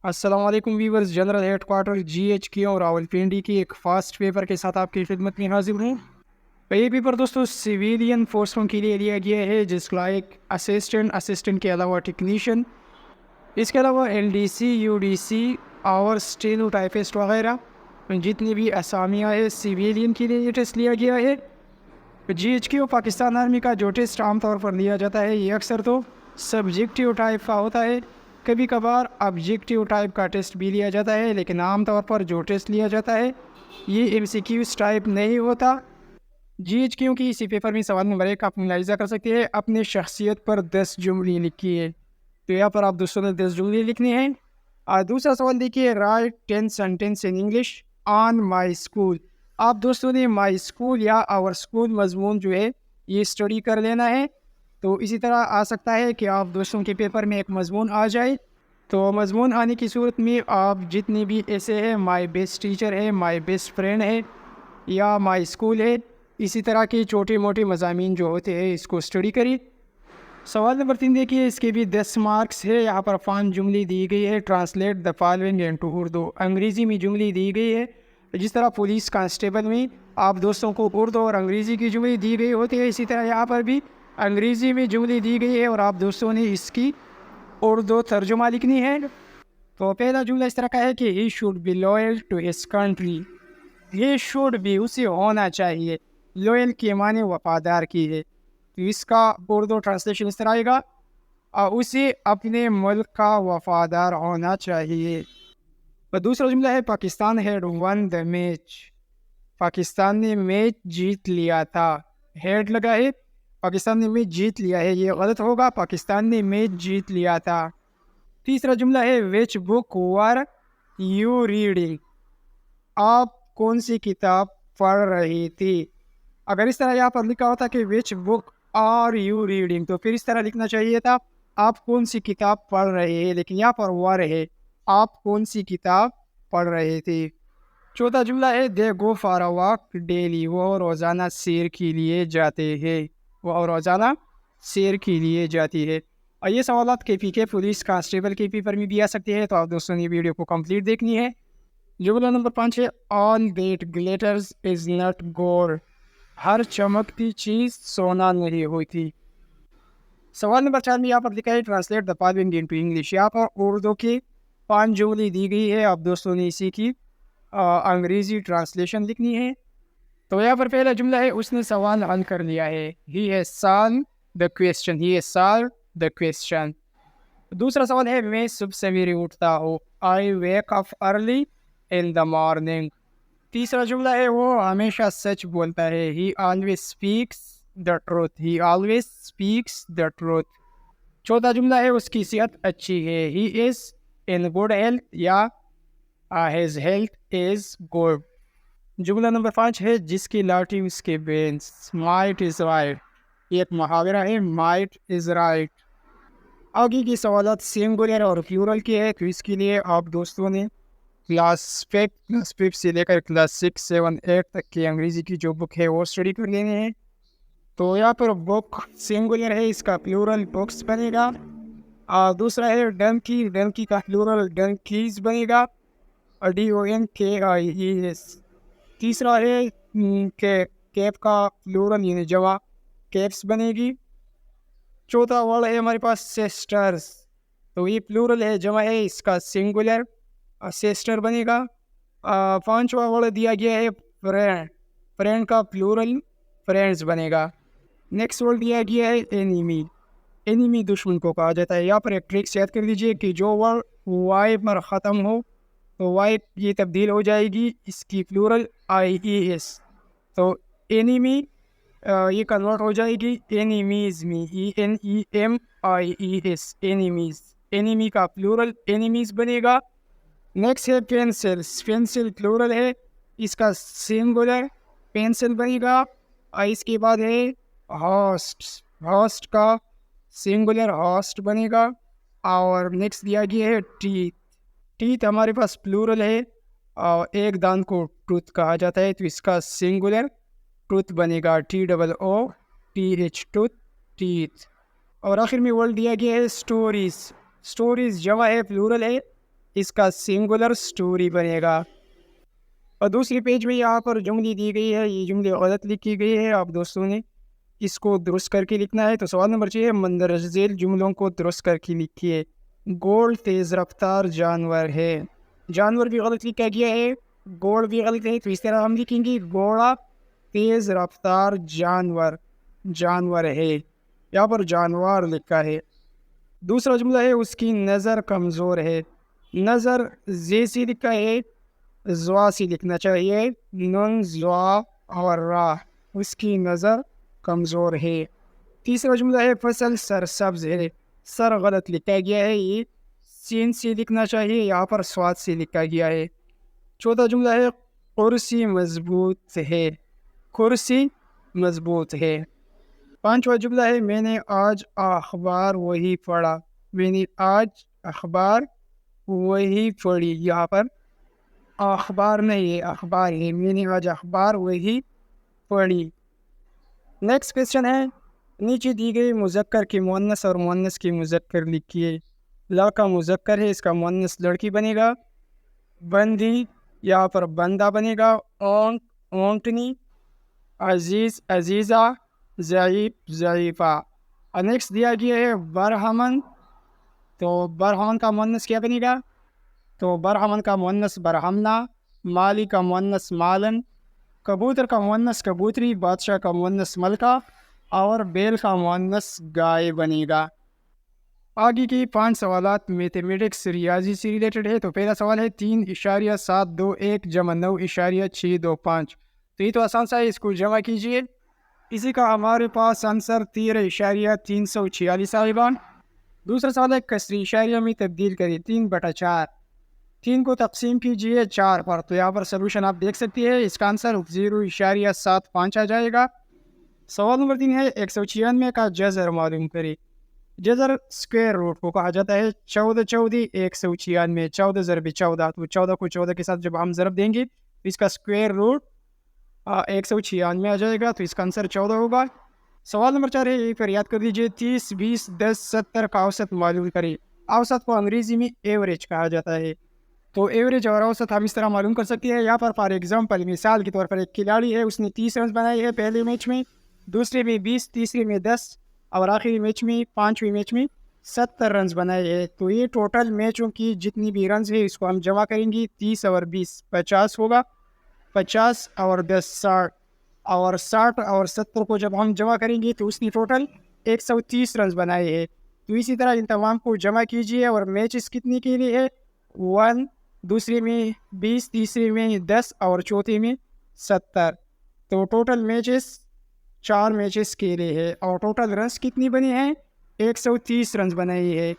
अस्सलाम वालेकुम viewers, general headquarter GHQ Rawalpindi की एक फास्ट पेपर के साथ आपकी खिदमत में हाजिर हूँ। ये पेपर दोस्तों सिविलियन फोर्सों के लिए लिया गया है, जिसका एक असिस्टेंट के अलावा टेक्नीशियन, इसके अलावा LDC UDC और स्टेनोटाइपिस्ट वगैरह जितनी भी असामियाँ है सिविलियन के लिए ये टेस्ट लिया गया है। GHQ पाकिस्तान आर्मी का जो टेस्ट आमतौर पर लिया जाता है ये अक्सर तो सब्जेक्टिव टाइप का होता है, कभी कभार ऑब्जेक्टिव टाइप का टेस्ट भी लिया जाता है, लेकिन आमतौर पर जो टेस्ट लिया जाता है ये MCQs टाइप नहीं होता। GHQ की इसी पेपर में सवाल नंबर 1 आप मुलाहिजा कर सकते हैं। अपने शख्सियत पर 10 जुमले लिखिए। तो यहाँ पर आप दोस्तों ने 10 जुमले लिखने हैं। और दूसरा सवाल देखिए, right 10 sentence in English on my school. आप दोस्तों ने माई स्कूल या आवर स्कूल मजमून जो है ये स्टडी कर लेना है। तो इसी तरह आ सकता है कि आप दोस्तों के पेपर में एक मजमून आ जाए। तो मजमून आने की सूरत में आप जितने भी ऐसे हैं, माई बेस्ट टीचर है, माई बेस्ट फ्रेंड है या माई स्कूल है, इसी तरह के छोटे मोटे मज़ामीन जो होते हैं इसको स्टडी करिए। सवाल नंबर 3 देखिए, इसके भी 10 मार्क्स है। यहाँ पर 5 जुमले दी गई है। Translate the following into Urdu. अंग्रेज़ी में जुमले दी गई है। जिस तरह पुलिस कांस्टेबल में आप दोस्तों को उर्दू और अंग्रेज़ी की जुमले दी गई होती है, इसी तरह यहाँ पर भी अंग्रेज़ी में जुमले दी गई है और आप दोस्तों ने इसकी उर्दू तर्जुमा लिखनी है। तो पहला जुमला इस तरह का है कि he should be loyal to his country. He should be उसे होना चाहिए, लॉयल के माने वफादार की है। तो इसका उर्दू ट्रांसलेशन इस तरह आएगा, उसे अपने मुल्क का वफादार होना चाहिए। और दूसरा जुमला है, Pakistan had one the match. Pakistan ने मैच जीत लिया था। हेड लगा है, पाकिस्तान ने मैच जीत लिया है, ये गलत होगा। पाकिस्तान ने मैच जीत लिया था। तीसरा जुमला है, which book were you reading. आप कौन सी किताब पढ़ रही थी। अगर इस तरह यहाँ पर लिखा होता कि which book are you reading, तो फिर इस तरह लिखना चाहिए था आप कौन सी किताब पढ़ रहे हैं, लेकिन यहाँ पर वर है, आप कौन सी किताब पढ़ रहे थे। चौथा जुमला है, they go for a walk daily. वो रोज़ाना सैर के लिए जाते हैं। वो रोज़ाना सैर के लिए जाती है। और ये सवाल KP के पुलिस कांस्टेबल के पेपर में भी आ सकते हैं, तो आप दोस्तों ने वीडियो को कंप्लीट देखनी है। जुमला नंबर 5 है, all that glitters is not gold. हर चमकती चीज़ सोना नहीं होती। सवाल नंबर 4 में यहाँ पर लिखा है, translate the following into English. यहाँ पर उर्दू की 5 जुमले दी गई है, आप दोस्तों ने इसी की अंग्रेज़ी ट्रांसलेशन लिखनी है। तो यहाँ पर पहला जुमला है, उसने सवाल हल कर लिया है। He has solved the question. He has solved the question. दूसरा सवाल है, मैं सुबह सवेरे उठता हूँ। I wake up early in the morning. तीसरा जुमला है, वो हमेशा सच बोलता है। He always speaks the truth. He always speaks the truth. चौथा जुमला है, उसकी सेहत अच्छी है। He is in good health या हिज हेल्थ इज़ गुड। जुमला नंबर 5 है, जिसकी लाठी उसके बेंस। Might is right. एक मुहावरा है, माइट इज़ राइट। आगे की सवालात सिंगुलर और प्लूरल की है, तो इसके लिए आप दोस्तों ने क्लास 5 से लेकर क्लास 6, 7, 8 तक की अंग्रेज़ी की जो बुक है वो स्टडी कर लेने हैं। तो यहाँ पर बुक सिंगुलर है, इसका प्लूरल बुक्स बनेगा। दूसरा है डंकी। डंकी का प्लूरल डंकीज बनेगा, DONKIES। तीसरा है कैप का प्लूरल यानी जवा कैप्स बनेगी। चौथा वर्ड है हमारे पास सिस्टर्स। तो ये प्लूरल है, जमा है, इसका सिंगुलर सिस्टर बनेगा। पांचवा वर्ड दिया गया है फ्रेंड। फ्रेंड का प्लूरल फ्रेंड्स बनेगा। नेक्स्ट वर्ड दिया गया है एनिमी। एनिमी दुश्मन को कहा जाता है। यहाँ पर एक ट्रिक्स याद कर लीजिए कि जो वर्ड वाई पर ख़त्म हो तो वाई ये तब्दील हो जाएगी, इसकी प्लूरल IES। तो एनिमी ये कन्वर्ट हो जाएगी एनिमीज़ में, ENEMIES, एनिमीज़। एनिमी का प्लूरल एनिमीज़ बनेगा। नेक्स्ट है पेंसिल्स। पेंसिल प्लूरल है, इसका सिंगुलर पेंसिल बनेगा। और इसके बाद है हॉस्ट। हॉस्ट का सिंगुलर हॉस्ट बनेगा। और नेक्स्ट दिया गया है टीथ। टीथ हमारे पास प्लूरल है और एक दांत को टूथ कहा जाता है, तो इसका सिंगुलर टूथ बनेगा, TOOTH, टूथ, टीथ। और आखिर में वर्ड दिया गया है स्टोरीज। स्टोरीज जमा है, प्लूरल है, اس کا سنگولر اسٹوری بنے گا. اور دوسری پیج میں یہاں پر جملے دی گئی ہے, یہ جملے غلط لکھی گئی ہے, آپ دوستوں نے اس کو درست کر کے لکھنا ہے. تو سوال نمبر 6 ہے, مندرجہ ذیل جملوں کو درست کر کے لکھیے. گھوڑ تیز رفتار جانور ہے. جانور بھی غلط لکھا گیا ہے, گھوڑ بھی غلط ہے, تو اس طرح ہم لکھیں گے گھوڑا تیز رفتار جانور ہے. یہاں پر جانور لکھا ہے. دوسرا جملہ ہے, اس کی نظر کمزور ہے. نظر زی سی لکھا ہے, زوا سی لکھنا چاہیے, نون زوا اور را. اس کی نظر کمزور ہے. تیسرا جملہ ہے, فصل سرسبز ہے. سر غلط لکھا گیا ہے, یہ سین سے لکھنا چاہیے, یہاں پر سواد سے لکھا گیا ہے. چوتھا جملہ ہے, کرسی مضبوط ہے. کرسی مضبوط ہے. پانچواں جملہ ہے, میں نے آج اخبار وہی پڑھا. میں نے آج اخبار وہی پڑھی. یہاں پر اخبار نہیں ہے, اخبار ہے. میں نے آج اخبار وہی پڑھی. نیکسٹ کویشچن ہے, نیچے دی گئی مذکر کی مؤنث اور مؤنث کی مذکر لکھیے. لڑکا مذکر ہے, اس کا مؤنث لڑکی بنے گا. بندی یہاں پر بندہ بنے گا. اونٹ اونٹنی. عزیز عزیزہ. ضعیف ضعیفہ. نیکسٹ دیا گیا ہے برہمن, تو برہمن کا مؤنث کیا بنے گا؟ تو برہمن کا مؤنث برہمنا. مالی کا مؤنث مالن. کبوتر کا مؤنث کبوتری. بادشاہ کا مؤنث ملکہ. اور بیل کا مؤنث گائے بنے گا. آگے کی 5 سوالات میتھمیٹکس ریاضی سے ریلیٹڈ ہے. تو پہلا سوال ہے 3.721 جمع 9.625. تو یہ تو آسان سا ہے, اس کو جمع کیجئے. اسی کا ہمارے پاس آنسر 13.346 آئے گا. دوسرا سوال ہے کسری اشاریہ میں تبدیل کریں. 3/4. 3 کو تقسیم کیجئے 4 پر. تو یہاں پر سلوشن آپ دیکھ سکتے ہیں, اس کا آنسر 0.75 آ جائے گا. سوال نمبر 3 ہے 196 کا جذر معلوم کریں. جذر اسکوائر روٹ کو کہا جاتا ہے. 14 14 196. 14 ضرب 14, تو 14 کو 14 کے ساتھ جب ہم ضرب دیں گے تو اس کا اسکوائر روٹ 196 آ جائے گا. تو اس کا آنسر 14 ہوگا. سوال نمبر 4 ہے, یہ پر یاد کر دیجئے. 30 20 10 70 کا اوسط معلوم کریں. اوسط کو انگریزی میں ایوریج کہا جاتا ہے. تو ایوریج اور اوسط ہم اس طرح معلوم کر سکتے ہیں. یہاں پر فار ایگزامپل مثال کے طور پر ایک کھلاڑی ہے, اس نے 30 رنز بنائے ہیں پہلے میچ میں, دوسرے میں 20, تیسرے میں 10 اور آخری میچ میں 5ویں میچ میں 70 رنز بنائے ہیں. تو یہ ٹوٹل میچوں کی جتنی بھی رنز ہے اس کو ہم جمع کریں گے. 30 اور 20 50 ہوگا. 50 اور 10 60, اور 60 اور 70 کو جب ہم جمع کریں گے تو اس نے ٹوٹل 130 رنز بنائے ہیں. تو اسی طرح ان تمام کو جمع کیجئے. اور میچز کتنے کے لیے ہے؟ 1, دوسرے میں 20, تیسرے میں 10 اور چوتھے میں 70. تو ٹوٹل میچز 4 میچز کے لیے ہے. اور ٹوٹل رنز کتنی بنے ہیں؟ 130 رنز بنائے ہیں.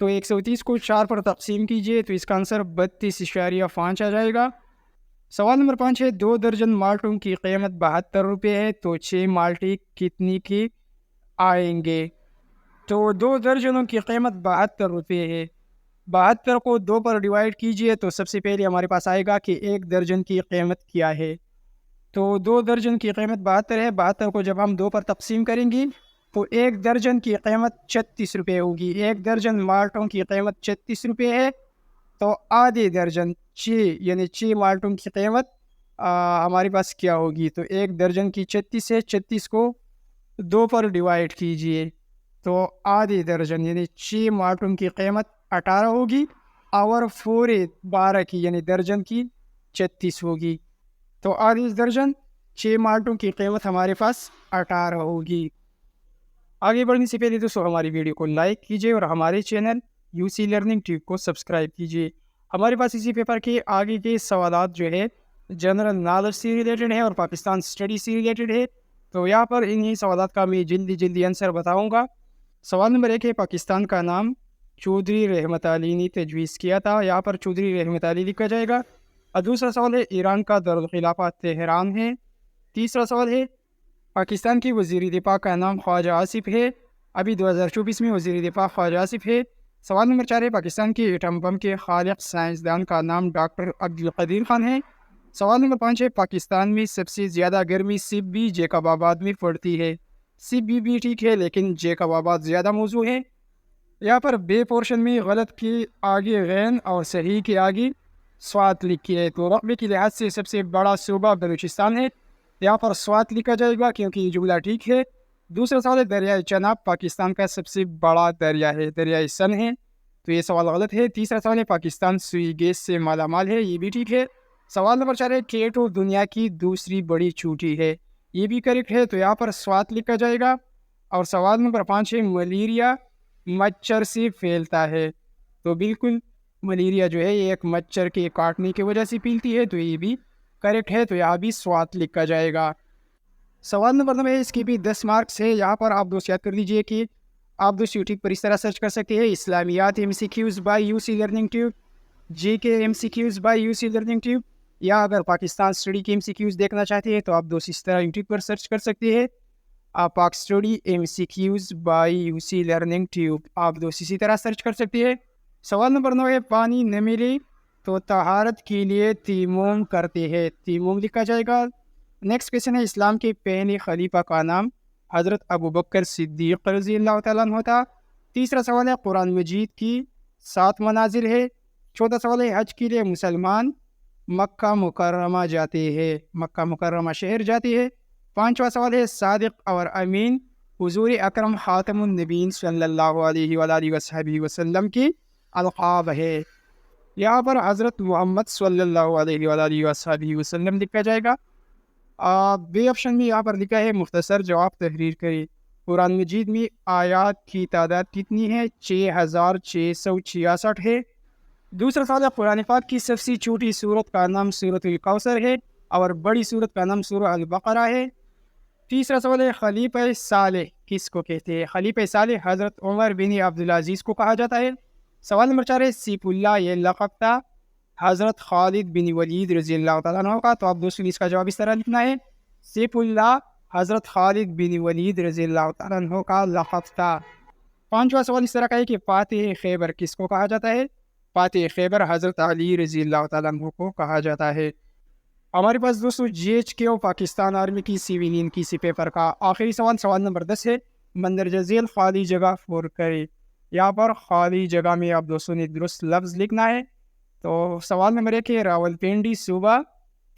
تو 130 کو 4 پر تقسیم کیجئے تو اس کا آنسر 32.5 آ جائے گا. سوال نمبر 5 ہے 2 درجن مالٹوں کی قیمت 72 روپے ہے. تو 6 مالٹے کتنی کی آئیں گے؟ تو 2 درجنوں کی قیمت 72 روپے ہے. 72 کو 2 پر ڈیوائڈ کیجئے تو سب سے پہلے ہمارے پاس آئے گا کہ 1 درجن کی قیمت کیا ہے. تو 2 درجن کی قیمت 72 ہے. 72 کو جب ہم 2 پر تقسیم کریں گے تو 1 درجن کی قیمت 36 روپے ہوگی. 1 درجن مالٹوں کی قیمت 36 روپے ہے. تو آدھے درجن 6 یعنی 6 مالٹوں کی قیمت ہمارے پاس کیا ہوگی؟ تو 1 درجن کی 36 ہے. 36 کو 2 پر ڈیوائڈ کیجئے تو آدھے درجن یعنی 6 مالٹوں کی قیمت 18 ہوگی. اور پورے 12 کی یعنی درجن کی 36 ہوگی. تو آدھے درجن 6 مالٹوں کی قیمت ہمارے پاس 18 ہوگی. آگے بڑھنے سے پہلے دوستو ہماری ویڈیو کو لائک کیجئے اور ہمارے channel U C learning tube کو سبسکرائب کیجئے. ہمارے پاس اسی پیپر کے آگے کے سوالات جو ہے جنرل نالج سے ریلیٹڈ ہے اور پاکستان اسٹڈی سے ریلیٹڈ ہے. تو یہاں پر انہی سوالات کا میں جلدی آنسر بتاؤں گا. سوال نمبر 1 ہے پاکستان کا نام چودھری رحمت علی نے تجویز کیا تھا. یہاں پر چودھری رحمت علی لکھا جائے گا. اور دوسرا سوال ہے ایران کا دارالخلافہ تہران ہے. تیسرا سوال ہے پاکستان کی وزیر دفاع کا نام خواجہ آصف ہے. ابھی 2024 میں وزیر دفاع خواجہ آصف ہے. سوال نمبر 4 ہے پاکستان کی ایٹم بم کے خالق سائنسدان کا نام ڈاکٹر عبدالقدیر خان ہے. سوال نمبر 5 ہے پاکستان میں سب سے زیادہ گرمی سب بھی جیکب آباد میں پڑتی ہے. سب بھی ٹھیک ہے لیکن جیکب آباد زیادہ موزوں ہے. यहाँ पर बे पोर्शन में गलत के आगे गैन और सही के आगे स्वात लिखी है। तो रकबे के लिहाज से सबसे बड़ा सूबा बलूचिस्तान है, यहाँ पर स्वात लिखा जाएगा क्योंकि ये जुमला ठीक है। दूसरा सवाल है दरियाए चनाब पाकिस्तान का सबसे बड़ा दरिया है, दरियाए सन है, तो ये सवाल गलत है। तीसरा सवाल है पाकिस्तान सुई गैस से माला माल है, ये भी ठीक है। सवाल नंबर 4 है केटो दुनिया की दूसरी बड़ी चोटी है, ये भी करेक्ट है, तो यहाँ पर स्वात लिखा जाएगा। और सवाल नंबर 5 है मलेरिया मच्छर से फैलता है, तो बिल्कुल मलेरिया जो है ये एक मच्छर के काटने की वजह से फैलती है, तो ये भी करेक्ट है, तो यहाँ भी स्वात लिखा जाएगा। सवाल नंबर 9 है, इसके भी 10 मार्क्स है। यहाँ पर आप दोस्त याद कर लीजिए कि आप दोस्त यूट्यूब पर इस तरह सर्च कर सकते हैं इस्लामियात MCQs by UC learning tube, JK MCQs by UC learning tube, या अगर पाकिस्तान स्टडी के MCQs देखना चाहते हैं तो आप दोस्त इस तरह यूट्यूब पर सर्च कर सकते हैं आप Pak study MCQs by UC learning tube, आप दोस्त इसी तरह सर्च कर सकते हैं। सवाल नंबर 9 है पानी न मिले तो तहारत के लिए तयम्मुम करते हैं, तयम्मुम लिखा जाएगा। नेक्स्ट क्वेश्चन है इस्लाम के पहले खलीफा का नाम हज़रत अबू बकर सिद्दीक़ रज़ी अल्लाह तआला अन्हु था। तीसरा सवाल है कुरान मजीद की 7 मनाजिल है। चौथा सवाल है हज के लिए मुसलमान मक्का मुकर्रमा जाते हैं, मक्का मुकर्रमा शहर जाते हैं। पांचवा सवाल है सादिक और अमीन हुजूर अकरम खातमुन नबीन सल्लल्लाहु अलैहि वसल्लम की अलक़ाब है, यहाँ पर हज़रत मोहम्मद सल्लल्लाहु अलैहि वसल्लम लिखा जाएगा। बे ऑप्शन में यहाँ पर लिखा है मुख्तसर जवाब तहरीर करें। कुरान मजीद में आयात की तादाद कितनी है? 6666 है। दूसरा सवाल है कुरान पाक की सबसे छोटी सूरत का नाम सूरतुल कौसर है और बड़ी सूरत का नाम सूरह अल बकरा है। तीसरा सवाल है खलीफा सालेह किसको कहते हैं? खलीफा सालेह हज़रत उमर बिन अब्दुल अजीज़ को कहा जाता है। सवाल नंबर 4 है सैफुल्लाह ये लक़ब था हज़रत खालिद बिन वलीद रज़ी अल्लाह तआला अन्हु का, तो आप दोस्तों इसका जवाब इस तरह लिखना है सैफुल्लाह हज़रत खालिद बिन वलीद रज़ी अल्लाह तआला अन्हु का लक़ब था। पांचवा सवाल इस तरह का है कि फातिह खैबर किसको कहा जाता है? फातिह खैबर हज़रत अली रज़ी अल्लाह तआला अन्हु को कहा जाता है। हमारे पास दोस्तों GHK और पाकिस्तान आर्मी की सिविलियन की सी पेपर का आखिरी सवाल, सवाल नंबर 10 है मंदरजा झेल खाली जगह फुर करे, यहाँ पर खाली जगह में आप दोस्तों ने दुरुस्त लफ्ज़ लिखना है। तो सवाल नंबर 1 है रावलपिंडी सूबा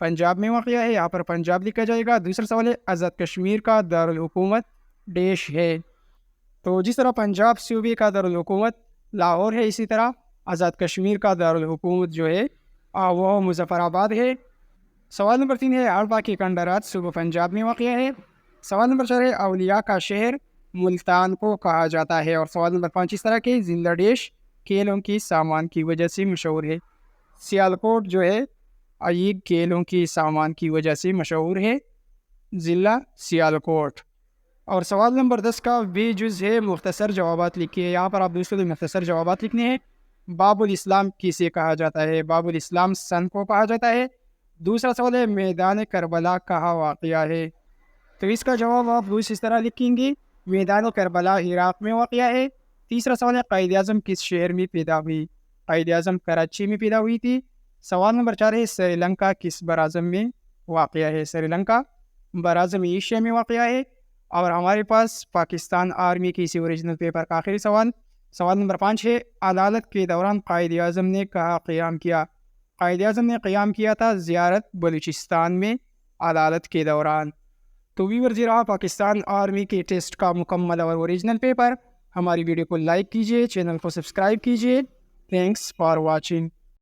पंजाब में वाक़या है, यहाँ पर पंजाब लिखा जाएगा। दूसरा सवाल है आज़ाद कश्मीर का दारुल हुकूमत देश है, तो जिस तरह पंजाब सूबे का दारुल हुकूमत लाहौर है, इसी तरह आज़ाद कश्मीर का दारुल हुकूमत जो है वो मुज़फ़्फ़राबाद है। सवाल नंबर 3 है हड़पा की कंडरात सूबा पंजाब में वाक़या है। सवाल नंबर 4 है अवलिया का शहर मुल्तान को कहा जाता है। और सवाल नंबर 5 इस तरह के ज़िला देश खेलों की सामान की वजह से मशहूर है। सियालकोट जो है ये खेलों की सामान की वजह से मशहूर है, ज़िला सियालकोट। और सवाल नंबर 10 का बेजुज़ है मुख्तसर जवाबात लिखिए, यहाँ पर आप दोस्तों को मुख्तसर जवाबात लिखने हैं। बाबुल इस्लाम किसे कहा जाता है? बाबुल इस्लाम सन को कहा जाता है। दूसरा सवाल है मैदान करबला कहाँ वाक़या है? तो इसका जवाब आप दूसरी इस तरह लिखेंगे मैदान करबला इराक़ में वाक़या है। तीसरा सवाल है क़ायद आज़म किस शहर में पैदा हुई? क़ायद आज़म कराची में पैदा हुई थी। सवाल नंबर 4 है श्रीलंका किस बराज़म में वाक़या है? श्रीलंका बराज़म एशिया में वाक़या है। और हमारे पास पाकिस्तान आर्मी की इसी ओरिजिनल पेपर का आखिरी सवाल, सवाल नंबर 5 है अदालत के दौरान क़ायद आज़म ने कहाँ क़याम किया? क़ायद आज़म ने क़याम किया था ज़ियारत बलूचिस्तान में अदालत के दौरान। तो व्यूअर्स ये रहा पाकिस्तान आर्मी के टेस्ट का मुकम्मल और ओरिजिनल पेपर। हमारी वीडियो को लाइक कीजिए, चैनल को सब्सक्राइब कीजिए। Thanks for watching.